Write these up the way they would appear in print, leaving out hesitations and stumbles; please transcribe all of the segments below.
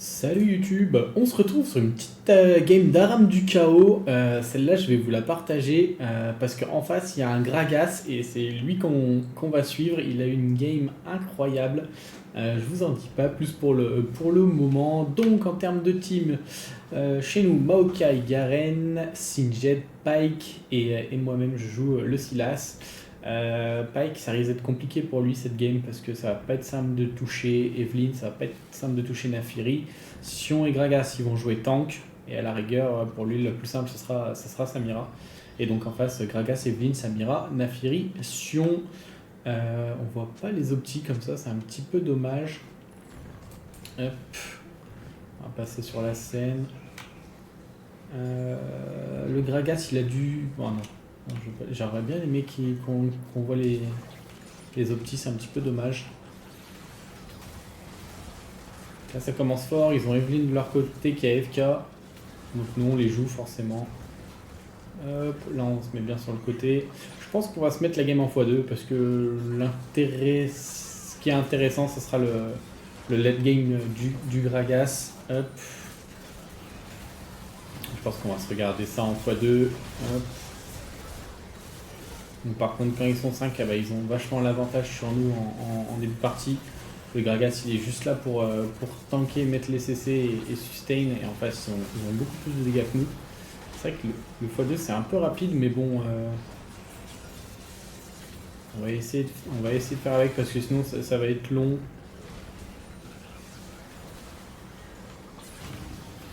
Salut YouTube, on se retrouve sur une petite game d'Aram du Chaos. Celle-là, je vais vous la partager parce qu'en face, il y a un Gragas et c'est lui qu'on va suivre. Il a eu une game incroyable. Je vous en dis pas plus pour le moment. Donc, en termes de team, chez nous, Maokai, Garen, Singed, Pyke et moi-même, je joue le Silas. Pyke, ça risque d'être compliqué pour lui cette game parce que ça va pas être simple de toucher Evelyn, ça va pas être simple de toucher Naafiri. Sion et Gragas ils vont jouer tank et à la rigueur pour lui le plus simple ça sera Samira. Et donc en face Gragas, Evelyn, Samira, Naafiri, Sion. On voit pas les optis comme ça, c'est un petit peu dommage. Hop. On va passer sur la scène. Le Gragas il a dû. Bon, non. J'aurais bien aimé qu'on voit les optis, c'est un petit peu dommage. Là ça commence fort, ils ont Evelyn de leur côté qui a FK. Donc nous on les joue forcément. Hop, là on se met bien sur le côté. Je pense qu'on va se mettre la game en x2 parce que ce qui est intéressant ce sera le late game du Gragas. Hop. Je pense qu'on va se regarder ça en x2. Hop. Donc, par contre, quand ils sont 5, ils ont vachement l'avantage sur nous en début de partie. Le Gragas, il est juste là pour tanker, mettre les CC et sustain. Et en fait, ils ont beaucoup plus de dégâts que nous. C'est vrai que le x2, c'est un peu rapide, mais bon... on va essayer de faire avec parce que sinon, ça va être long.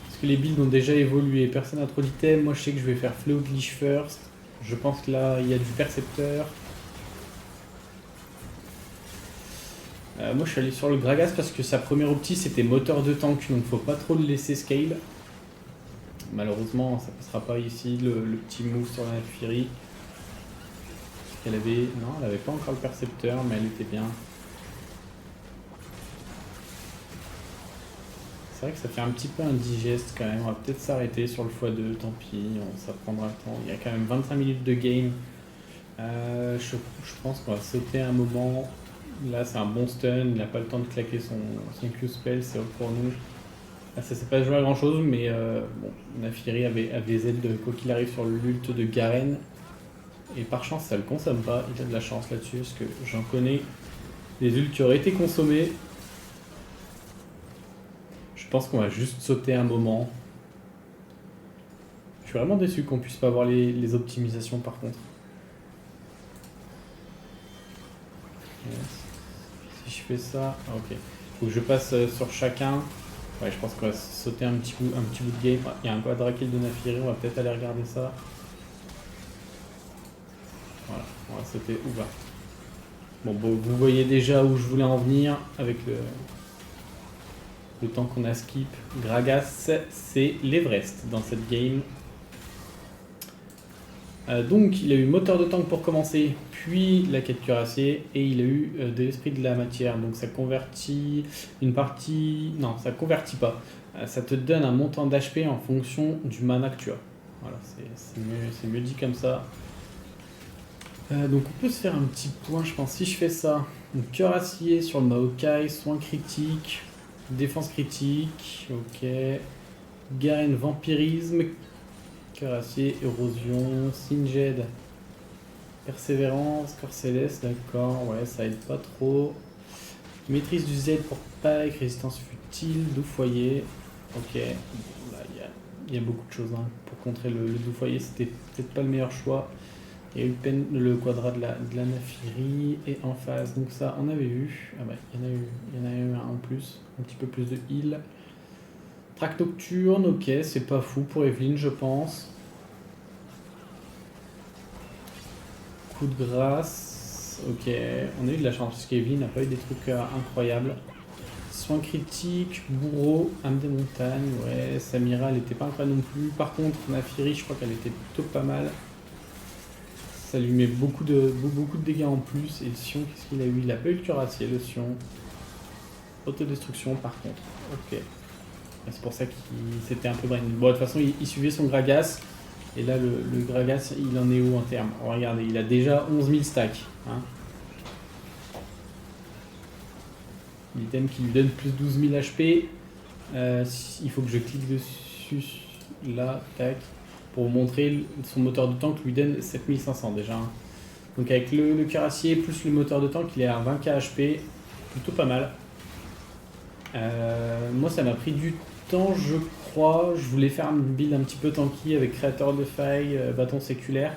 Parce que les builds ont déjà évolué. Personne n'a trop d'items. Moi, je sais que je vais faire Fléau de Lich first. Je pense que là, il y a du percepteur. Moi, je suis allé sur le Gragas parce que sa première opti, c'était moteur de tank, donc faut pas trop le laisser scale. Malheureusement, ça passera pas ici, le petit move sur la Fury. Elle avait... Non, elle avait pas encore le percepteur, mais elle était bien. C'est vrai que ça fait un petit peu indigeste quand même. On va peut-être s'arrêter sur le x2, tant pis, ça prendra le temps. Il y a quand même 25 minutes de game. Je pense qu'on va sauter un moment. Là, c'est un bon stun. Il n'a pas le temps de claquer son Q-spell, c'est ok pour nous. Là, ça s'est pas joué à grand chose, mais bon, Naafiri avait Z quoi qu'il arrive sur l'ult de Garen. Et par chance, ça le consomme pas. Il a de la chance là-dessus, parce que j'en connais des ults qui auraient été consommés. Je pense qu'on va juste sauter un moment. Je suis vraiment déçu qu'on puisse pas avoir les optimisations par contre. Yes. Si je fais ça, ok. Faut que je passe sur chacun. Ouais, je pense qu'on va sauter un petit bout de game. Il y a un quadra kill de Naafiri, on va peut-être aller regarder ça. Voilà, on va sauter. Oula. Bon, vous voyez déjà où je voulais en venir avec le temps qu'on a skip. Gragas, c'est l'Everest dans cette game. Donc il a eu moteur de tank pour commencer, puis la quête cuirassier, et il a eu de l'esprit de la matière. Donc ça convertit une partie... Non, ça convertit pas. Ça te donne un montant d'HP en fonction du mana que tu as. Voilà, c'est mieux dit comme ça. Donc on peut se faire un petit point, je pense, si je fais ça. Donc cuirassier sur le Maokai, soin critique, défense critique, ok. Garen vampirisme, cuirassier, érosion, Singed, persévérance, corps céleste, d'accord, ouais, ça aide pas trop. Maîtrise du Z pour Pyke, résistance futile, doux foyer, ok. Là, il y a beaucoup de choses hein. Pour contrer le doux foyer, c'était peut-être pas le meilleur choix. Il y a eu le quadra de la Naafiri et en face, donc ça on avait vu. Ah bah il y en a eu un en plus, un petit peu plus de heal. Track nocturne, ok, c'est pas fou pour Evelyn je pense. Coup de grâce, ok, on a eu de la chance parce qu'Evelyn n'a pas eu des trucs incroyables. Soins critiques, bourreau, âme des montagnes, ouais, Samira elle était pas incroyable non plus. Par contre Naafiri je crois qu'elle était plutôt pas mal. Ça lui met beaucoup de dégâts en plus. Et le Sion, qu'est-ce qu'il a eu? Il a pas eu le cuirassier, le Sion. Autodestruction par contre. Ok. C'est pour ça qu'il s'était un peu brain. Bon, de toute façon, il suivait son Gragas. Et là, le Gragas, il en est où en termes? Regardez, il a déjà 11 000 stacks. Hein. L'item qui lui donne plus 12 000 HP. Il faut que je clique dessus, là, tac, pour vous montrer son moteur de tank lui donne 7500 déjà. Hein. Donc avec le cuirassier plus le moteur de tank, il est à 20k HP, plutôt pas mal. Moi ça m'a pris du temps je crois, je voulais faire une build un petit peu tanky avec créateur de failles, bâton séculaire.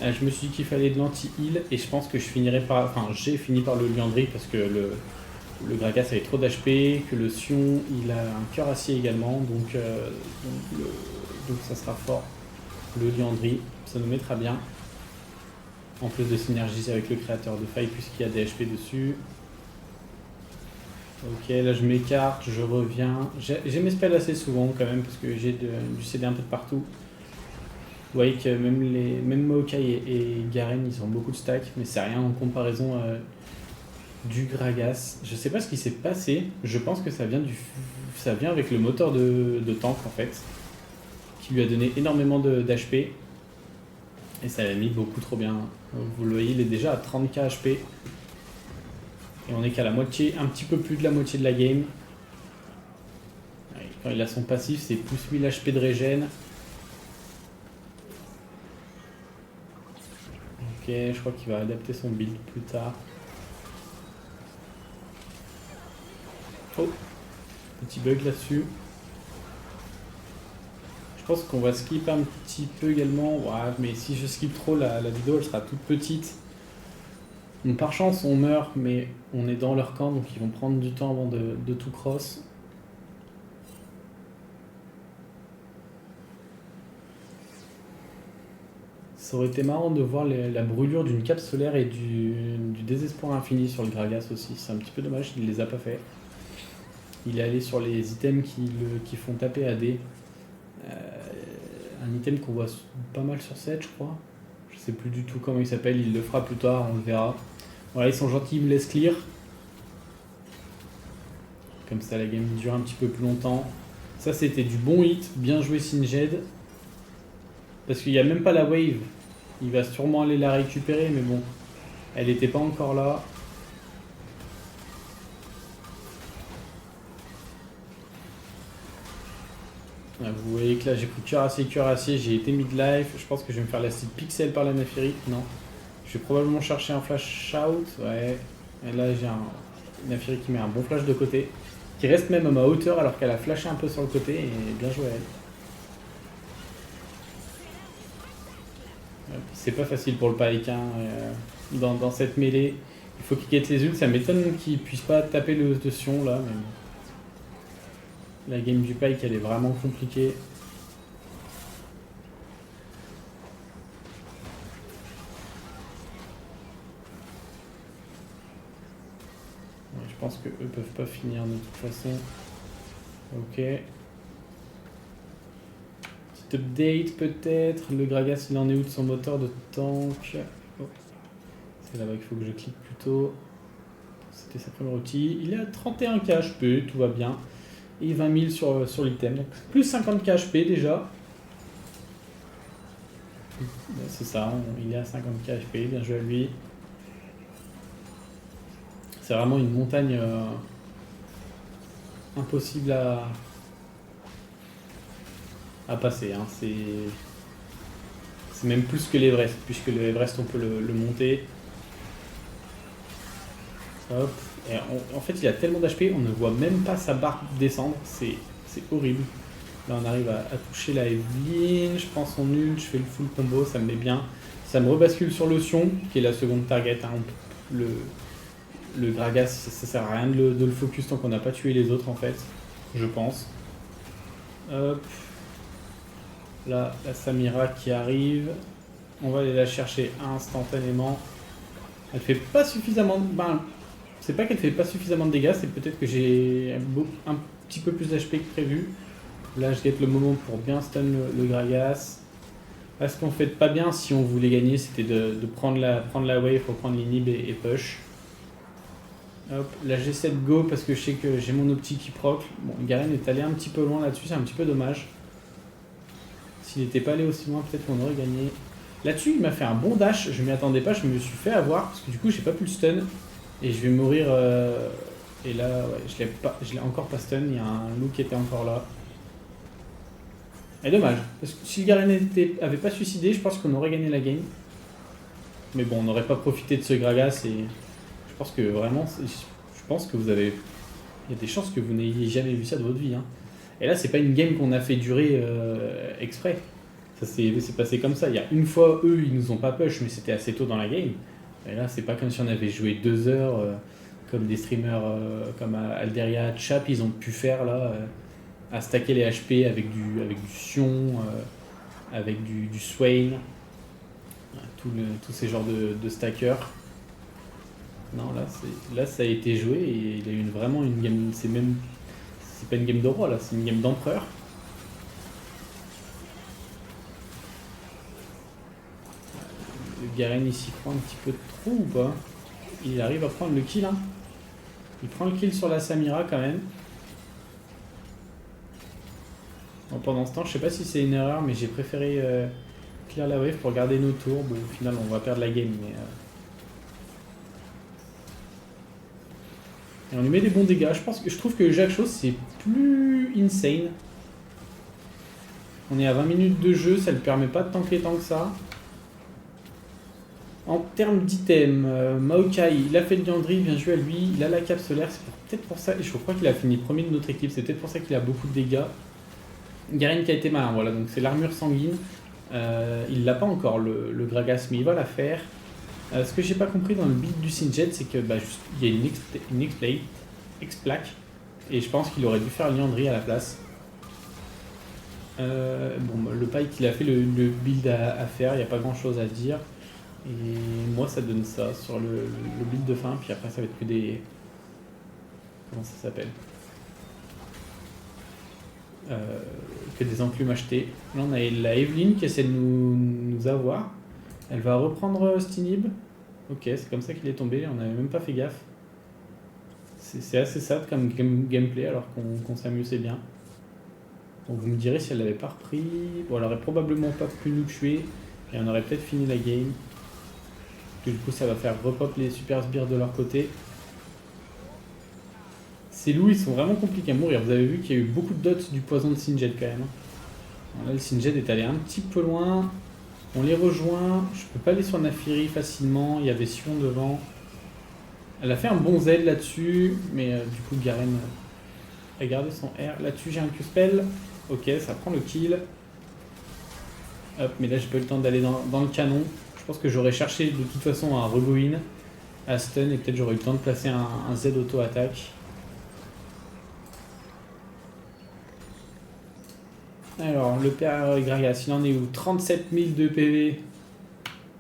Je me suis dit qu'il fallait de l'anti-heal et je pense que j'ai fini par le liandry parce que le Gragas avait trop d'HP, que le Sion il a un cuirassier également, donc ça sera fort. Le liandry, ça nous mettra bien. En plus de synergiser avec le créateur de failles puisqu'il y a des HP dessus. Ok, là je m'écarte, je reviens. J'ai mes spells assez souvent quand même parce que j'ai du CD un peu de partout. Vous voyez que même Maokai et Garen ils ont beaucoup de stacks, mais c'est rien en comparaison du Gragas. Je sais pas ce qui s'est passé, je pense que ça vient avec le moteur de tank en fait, qui lui a donné énormément d'HP. Et ça l'a mis beaucoup trop bien. Vous le voyez, il est déjà à 30k HP. Et on est qu'à la moitié, un petit peu plus de la moitié de la game. Quand il a son passif, c'est plus 1000 HP de régène. Ok, je crois qu'il va adapter son build plus tard. Oh, petit bug là-dessus. Je pense qu'on va skip un petit peu également. Ouais, mais si je skip trop, la vidéo elle sera toute petite. Donc, par chance, on meurt, mais on est dans leur camp, donc ils vont prendre du temps avant de tout cross. Ça aurait été marrant de voir la brûlure d'une cape solaire et du désespoir infini sur le Gragas aussi. C'est un petit peu dommage, il les a pas fait. Il est allé sur les items qui font taper AD. Un item qu'on voit pas mal sur 7, je crois. Je sais plus du tout comment il s'appelle, il le fera plus tard, on le verra. Voilà, ils sont gentils, ils me laissent clear. Comme ça, la game dure un petit peu plus longtemps. Ça, c'était du bon hit. Bien joué, Singed. Parce qu'il n'y a même pas la wave. Il va sûrement aller la récupérer, mais bon. Elle n'était pas encore là. Vous voyez que là, j'ai pris cuirassier. J'ai été midlife. Je pense que je vais me faire la style pixel par la Naphiri. Non. Je vais probablement chercher un flash out. Ouais. Et là, j'ai un Naphiri qui met un bon flash de côté. Qui reste même à ma hauteur alors qu'elle a flashé un peu sur le côté. Et bien joué à elle. C'est pas facile pour le Pyke hein, dans cette mêlée. Il faut qu'il guette les ults. Ça m'étonne qu'il puisse pas taper le Sion là. Mais... La game du Pyke elle est vraiment compliquée. Je pense qu'eux peuvent pas finir de toute façon. Ok. Petit update peut-être. Le Gragas il en est où de son moteur de tank? Oh. C'est là-bas qu'il faut que je clique plutôt. C'était sa première outil. Il est à 31k HP, tout va bien. Et 20 000 sur l'item. Donc plus 50k HP déjà. C'est ça, il est à 50k HP, bien joué à lui. C'est vraiment une montagne impossible à passer. Hein. C'est même plus que l'Everest, puisque l'Everest on peut le monter. Hop. Et en fait il a tellement d'HP, on ne voit même pas sa barre descendre, c'est horrible. Là on arrive à toucher la Evelyn, je prends son ult, je fais le full combo, ça me met bien. Ça me rebascule sur le Sion, qui est la seconde target. Hein. Le Gragas, ça sert à rien de le focus tant qu'on n'a pas tué les autres en fait, je pense. Hop. Là, la Samira qui arrive. On va aller la chercher instantanément. Elle fait pas suffisamment de... c'est pas qu'elle fait pas suffisamment de dégâts, c'est peut-être que j'ai un petit peu plus d'HP que prévu. Là, je guette le moment pour bien stun le Gragas. Là, ce qu'on fait pas bien si on voulait gagner, c'était de prendre la wave pour prendre l'inhib et push. Hop, là j'essaie de go parce que je sais que j'ai mon optique qui proc. Bon, Garen est allé un petit peu loin là-dessus, c'est un petit peu dommage. S'il n'était pas allé aussi loin, peut-être qu'on aurait gagné. Là-dessus, il m'a fait un bon dash, je m'y attendais pas, je me suis fait avoir parce que du coup, j'ai pas pu le stun. Et je vais mourir Et là, ouais, je l'ai encore pas stun, il y a un loup qui était encore là. Et dommage, parce que si le Garen avait pas suicidé, je pense qu'on aurait gagné la game. Mais bon, on n'aurait pas profité de ce Gragas et je pense que vraiment, je pense que vous avez... Il y a des chances que vous n'ayez jamais vu ça de votre vie. Hein. Et là, c'est pas une game qu'on a fait durer exprès. Ça s'est passé comme ça. Il y a une fois, eux, ils nous ont pas push, mais c'était assez tôt dans la game. Et là, c'est pas comme si on avait joué 2 heures, comme des streamers comme Alderia, Chap, ils ont pu faire là, à stacker les HP avec du Sion, avec du Swain, tous ces genres de stackers. Non, là, ça a été joué et il a eu vraiment une game. C'est pas une game de roi là, c'est une game d'empereur. Le Garen il s'y prend un petit peu trop ou pas? Il arrive à prendre le kill. Hein. Il prend le kill sur la Samira quand même. Bon, pendant ce temps, je sais pas si c'est une erreur, mais j'ai préféré clear la wave pour garder nos tours. Bon, au final, on va perdre la game, mais. Et on lui met des bons dégâts. Je trouve que Jacques Chose c'est plus insane. On est à 20 minutes de jeu, ça ne le permet pas de tanker tant que ça. En termes d'items, Maokai, il a fait le Liandry, bien joué à lui, il a la cape solaire, c'est peut-être pour ça, et je crois qu'il a fini premier de notre équipe, c'est peut-être pour ça qu'il a beaucoup de dégâts. Garen qui a été malin, voilà, donc c'est l'armure sanguine. Il l'a pas encore le Gragas, mais il va la faire. Ce que j'ai pas compris dans le build du Singed, c'est que il y a une X-Plaque, et je pense qu'il aurait dû faire Liandry à la place. Le Pike il a fait le build à faire, il n'y a pas grand chose à dire. Et moi ça donne ça sur le build de fin, puis après ça va être que des... Comment ça s'appelle que des enclumes achetées. Là on a la Evelyn qui essaie de nous avoir. Elle va reprendre Stinib. Ok, c'est comme ça qu'il est tombé, on n'avait même pas fait gaffe. C'est assez sad comme gameplay alors qu'on s'amusait bien. Donc vous me direz si elle l'avait pas repris. Bon, elle aurait probablement pas pu nous tuer. Et on aurait peut-être fini la game. Du coup ça va faire repop les super sbires de leur côté. Ces loups ils sont vraiment compliqués à mourir. Vous avez vu qu'il y a eu beaucoup de dots du poison de Singed quand même. Alors là le Singed est allé un petit peu loin. On les rejoint. Je peux pas aller sur Naafiri facilement. Il y avait Sion devant. Elle a fait un bon Z là-dessus. Mais du coup Garen a gardé son R. Là-dessus j'ai un Q-spell. Ok, ça prend le kill. Hop, mais là j'ai pas eu le temps d'aller dans le canon. Je pense que j'aurais cherché de toute façon un regoin à stun et peut-être j'aurais eu le temps de placer un Z auto-attaque. Alors, le père Gragas, il en est où? 37 000 de PV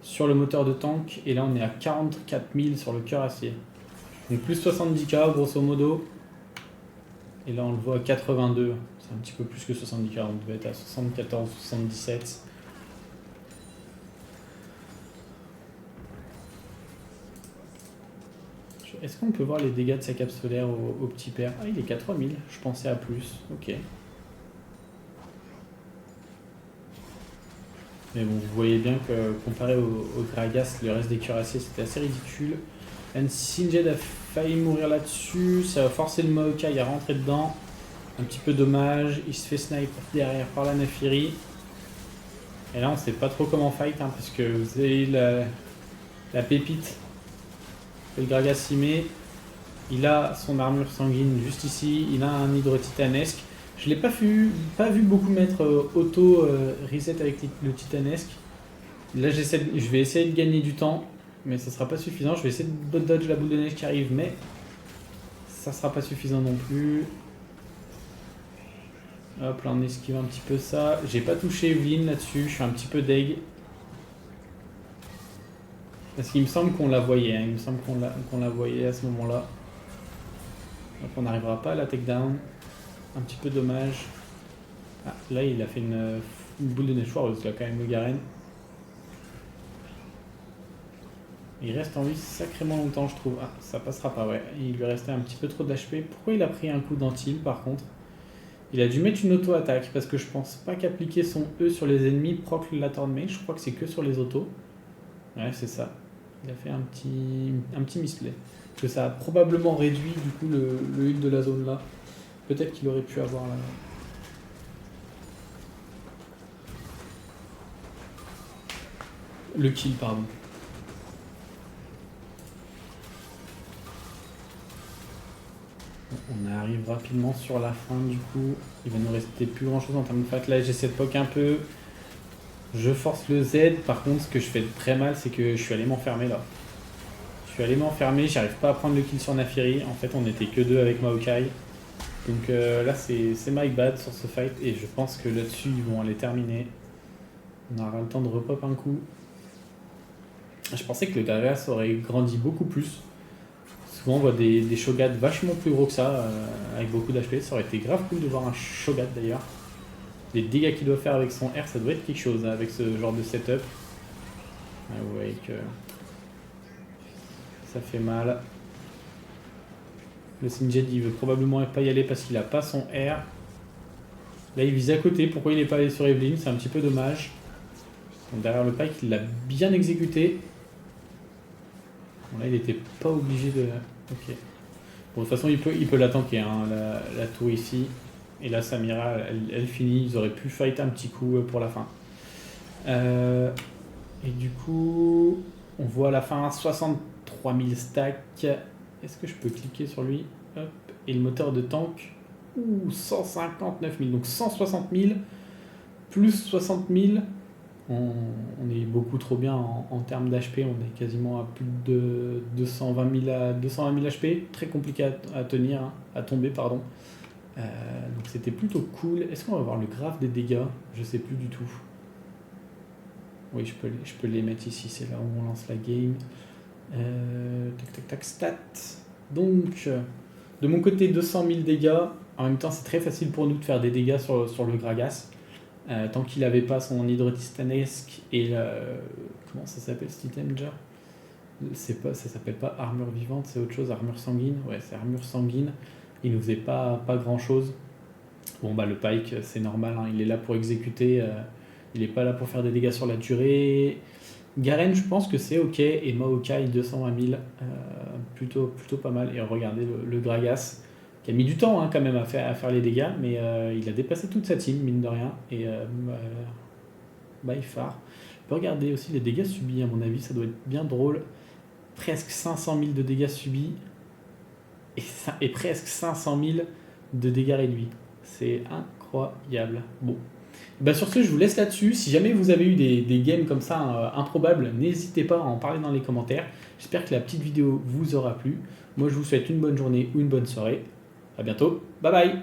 sur le moteur de tank et là on est à 44 000 sur le cœur acier. Donc plus 70k grosso modo. Et là on le voit à 82. C'est un petit peu plus que 70k, on devait être à 74, 77. Est-ce qu'on peut voir les dégâts de sa cape solaire au petit père? Ah, il est qu'à 3000, je pensais à plus, ok. Mais bon, vous voyez bien que comparé au Gragas, le reste des cuirassiers c'était assez ridicule. Singed a failli mourir là-dessus, ça va forcer le Maokai à rentrer dedans. Un petit peu dommage, il se fait snipe derrière par la Naafiri. Et là on sait pas trop comment fight, hein, parce que vous avez la pépite. Le Gragas y met. Il a son armure sanguine juste ici, il a un hydre titanesque. Je l'ai pas vu beaucoup mettre auto reset avec le titanesque. Là je vais essayer de gagner du temps, mais ça sera pas suffisant. Je vais essayer de bot dodge la boule de neige qui arrive, mais ça sera pas suffisant non plus. Hop, là on esquive un petit peu ça. J'ai pas touché Evelyn là-dessus, je suis un petit peu deg. Parce qu'il me semble qu'on la voyait, hein. Il me semble qu'on la voyait à ce moment-là. Donc on n'arrivera pas à la takedown. Un petit peu dommage. Ah, là il a fait une boule de neige foireuse là quand même le Garen. Il reste en vie sacrément longtemps je trouve. Ah, ça passera pas, ouais. Il lui restait un petit peu trop d'HP. Pourquoi il a pris un coup d'antil par contre? Il a dû mettre une auto-attaque parce que je pense pas qu'appliquer son E sur les ennemis proc la tornade. Je crois que c'est que sur les autos. Ouais, c'est ça. Il a fait un petit misplay. que ça a probablement réduit du coup le heal de la zone là. Peut-être qu'il aurait pu avoir là. Le kill, pardon. On arrive rapidement sur la fin du coup. Il va nous rester plus grand chose en termes de fight. Là j'essaie de poke un peu. Je force le Z. Par contre ce que je fais très mal c'est que je suis allé m'enfermer là. Je suis allé m'enfermer, j'arrive pas à prendre le kill sur Naafiri. En fait on était que deux avec Maokai. Donc là c'est my bad sur ce fight. Et je pense que là-dessus ils vont aller terminer. On aura le temps de repop un coup. Je pensais que le Gragas aurait grandi beaucoup plus. Souvent on voit des Shogat vachement plus gros que ça, avec beaucoup d'HP. Ça aurait été grave cool de voir un Shogat d'ailleurs. Les dégâts qu'il doit faire avec son R, ça doit être quelque chose hein, avec ce genre de setup. Vous voyez que ça fait mal. Le Sinjet il veut probablement pas y aller parce qu'il a pas son R. Là il vise à côté, pourquoi il n'est pas allé sur Evelyn? C'est un petit peu dommage. Donc, derrière le Pike il l'a bien exécuté. Bon, là il était pas obligé de... Ok. Bon, de toute façon il peut la tanker hein, la tour ici. Et là Samira elle finit, ils auraient pu fighter un petit coup pour la fin. Et du coup on voit à la fin 63 000 stacks. Est-ce que je peux cliquer sur lui? Hop. Et le moteur de tank, 159 000, donc 160 000 plus 60 000. On est beaucoup trop bien en termes d'HP, on est quasiment à plus de 220 000 HP, très compliqué à tenir, hein, à tomber pardon. Donc c'était plutôt cool. Est-ce qu'on va voir le graphe des dégâts? Je sais plus du tout. Oui, je peux les mettre ici, c'est là où on lance la game. Tac, stats. Donc, de mon côté, 200 000 dégâts. En même temps, c'est très facile pour nous de faire des dégâts sur le Gragas. Tant qu'il n'avait pas son hydrotistanesque et comment ça s'appelle cet item déjà? Ça s'appelle pas armure vivante, c'est autre chose, armure sanguine. Ouais, c'est armure sanguine. Il nous faisait pas grand chose. Bon bah le Pike c'est normal, hein, il est là pour exécuter, il est pas là pour faire des dégâts sur la durée. Garen je pense que c'est ok et Maokai 220 000, plutôt pas mal. Et regardez le Gragas qui a mis du temps hein, quand même à faire les dégâts, mais il a dépassé toute sa team mine de rien et by far. On peut regarder aussi les dégâts subis à mon avis, ça doit être bien drôle. Presque 500 000 de dégâts subis et presque 500 000 de dégâts réduits. C'est incroyable. Bon. Bah sur ce, je vous laisse là-dessus. Si jamais vous avez eu des games comme ça improbables, n'hésitez pas à en parler dans les commentaires. J'espère que la petite vidéo vous aura plu. Moi, je vous souhaite une bonne journée ou une bonne soirée. À bientôt. Bye bye.